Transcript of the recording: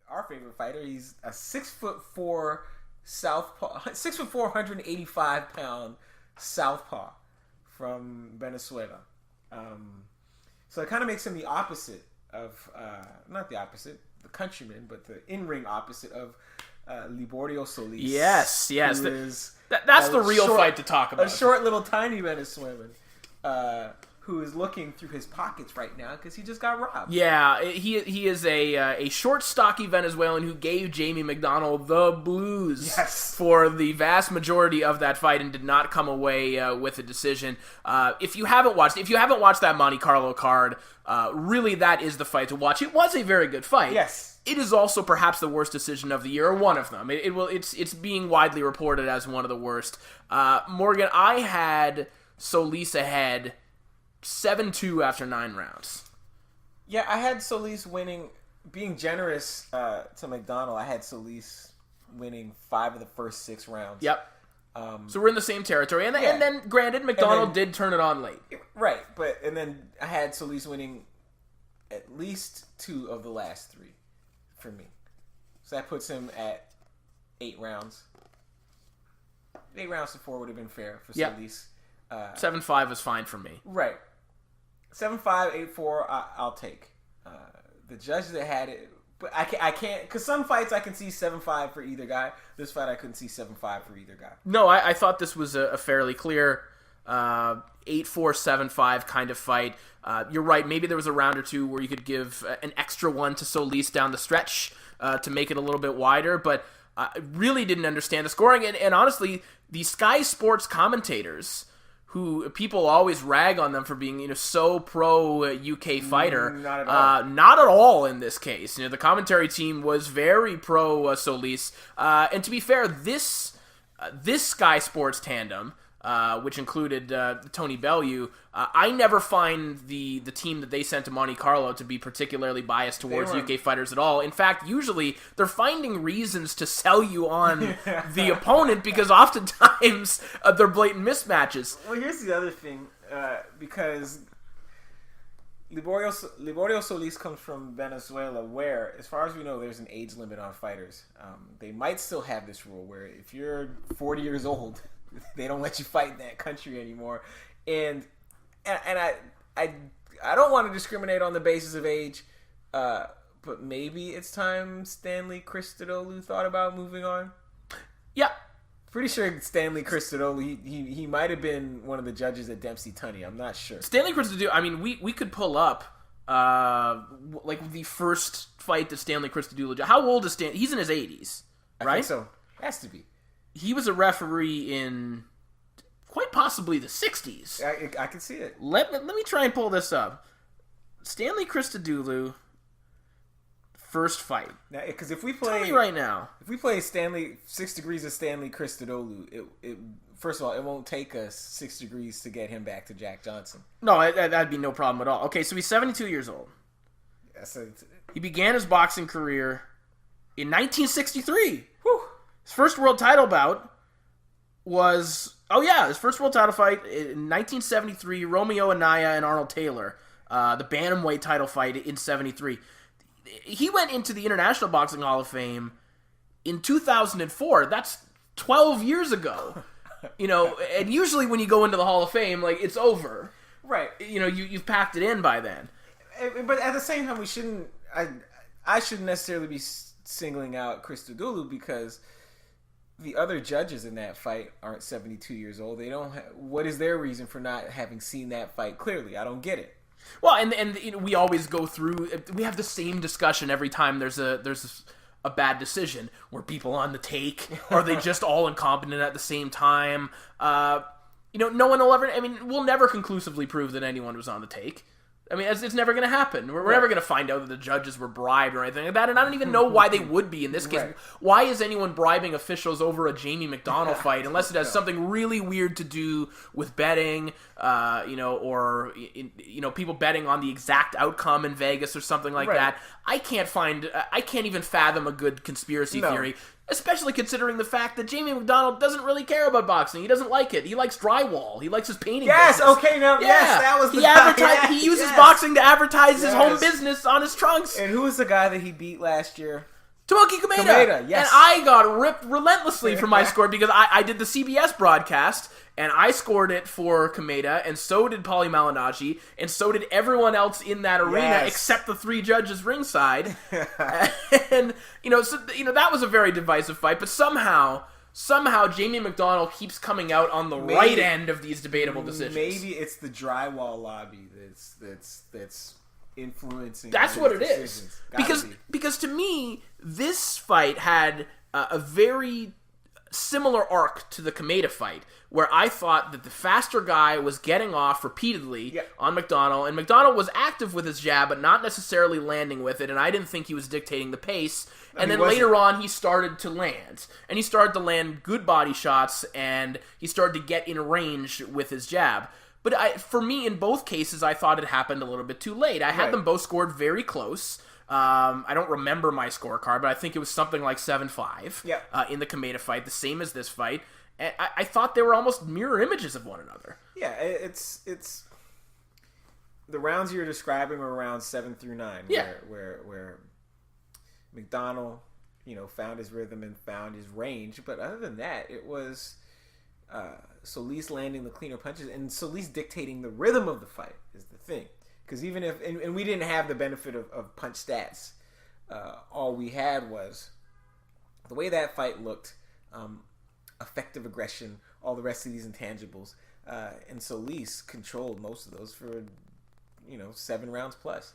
our favorite fighter. He's a 6'4" southpaw, 6'4", 185-pound southpaw from Venezuela. So it kind of makes him the opposite of, not the opposite, the countryman, but the in-ring opposite of Liborio Solis. Yes. That's the real fight to talk about. A short little tiny Venezuelan who is looking through his pockets right now because he just got robbed. Yeah, he is a short, stocky Venezuelan who gave Jamie McDonnell the blues for the vast majority of that fight and did not come away with a decision. If you haven't watched that Monte Carlo card, really that is the fight to watch. It was a very good fight. Yes. It is also perhaps the worst decision of the year, or one of them. It's being widely reported as one of the worst. Morgan, I had Solis ahead 7-2 after 9 rounds. Yeah, I had Solis winning, being generous to McDonnell. I had Solis winning 5 of the first 6 rounds. Yep. So we're in the same territory. And then granted, McDonnell did turn it on late. Right, and then I had Solis winning at least 2 of the last 3 for me. So that puts him at 8 rounds. 8 rounds to 4 would have been fair for Solis. 7-5 was fine for me. Right. 7-5, 8-4, I'll take. The judges that had it, but I can't, because some fights I can see 7-5 for either guy. This fight I couldn't see 7-5 for either guy. No, I thought this was a fairly clear 8-4, 7-5 kind of fight. You're right, maybe there was a round or two where you could give an extra one to Solis down the stretch to make it a little bit wider, but I really didn't understand the scoring. And honestly, the Sky Sports commentators, who people always rag on them for being, so pro UK fighter. Not at all. Not at all in this case. The commentary team was very pro Solis. And to be fair, this Sky Sports tandem, which included Tony Bellew, I never find the team that they sent to Monte Carlo to be particularly biased towards UK fighters at all. In fact, usually they're finding reasons to sell you on the opponent because oftentimes they're blatant mismatches. Well, here's the other thing, because Liborio Solis comes from Venezuela, where, as far as we know, there's an age limit on fighters. They might still have this rule where if you're 40 years old, they don't let you fight in that country anymore. And I don't want to discriminate on the basis of age, but maybe it's time Stanley Christodoulou thought about moving on. Yeah. Pretty sure Stanley Christodoulou, he might have been one of the judges at Dempsey Tunney. I'm not sure. Stanley Christodoulou, I mean, we could pull up like the first fight that Stanley Christodoulou. How old is Stanley? He's in his 80s, right? I think so. Has to be. He was a referee in quite possibly the 60s. I can see it. Let me try and pull this up. Stanley Christodoulou, first fight. Now, because if we play, tell me right now, if we play 6 degrees of Stanley Christodoulou, it first of all, it won't take us 6 degrees to get him back to Jack Johnson. No, that'd be no problem at all. Okay, so he's 72 years old. Yeah, so he began his boxing career in 1963. Whew. His first world title bout was, his first world title fight in 1973, Romeo Anaya and Arnold Taylor, the Bantamweight title fight in 73. He went into the International Boxing Hall of Fame in 2004. That's 12 years ago. And usually when you go into the Hall of Fame, like, it's over. Right. You've packed it in by then. But at the same time, I shouldn't necessarily be singling out Christodoulou because the other judges in that fight aren't 72 years old. They don't. What is their reason for not having seen that fight clearly? I don't get it. Well, and we always go through. We have the same discussion every time there's a bad decision. Were people on the take? Are they just all incompetent at the same time? No one will ever. I mean, we'll never conclusively prove that anyone was on the take. I mean, it's never going to happen. We're never going to find out that the judges were bribed or anything like that, and I don't even know why they would be in this case. Right. Why is anyone bribing officials over a Jamie McDonnell fight unless it has something really weird to do with betting, or people betting on the exact outcome in Vegas or something like that? I can't even fathom a good conspiracy theory. Especially considering the fact that Jamie McDonnell doesn't really care about boxing. He doesn't like it. He likes drywall. He likes his painting business. Okay, now, yes, that was the He uses boxing to advertise his home business on his trunks. And who was the guy that he beat last year? Tomoki Kameda. Kameda, yes. And I got ripped relentlessly for my score because I did the CBS broadcast, and I scored it for Kameda, and so did Paulie Malignaggi, and so did everyone else in that arena except the 3 judges ringside. And, that was a very divisive fight, but somehow Jamie McDonnell keeps coming out on the right end of these debatable decisions. Maybe it's the drywall lobby that's influencing. That's what it is. Because to me, this fight had a very similar arc to the Kameda fight, where I thought that the faster guy was getting off repeatedly on McDonnell, and McDonnell was active with his jab, but not necessarily landing with it, and I didn't think he was dictating the pace. And then later on, he started to land. And he started to land good body shots, and he started to get in range with his jab. But for me, in both cases, I thought it happened a little bit too late. I had them both scored very close. I don't remember my scorecard, but I think it was something like 7-5 in the Kameda fight, the same as this fight. And I thought they were almost mirror images of one another. Yeah, it's the rounds you're describing were rounds 7 through 9, where McDonnell, found his rhythm and found his range. But other than that, it was Solis landing the cleaner punches and Solis dictating the rhythm of the fight is the thing. Because even if, and we didn't have the benefit of punch stats, all we had was the way that fight looked, effective aggression, all the rest of these intangibles. And Solis controlled most of those for, 7 rounds plus.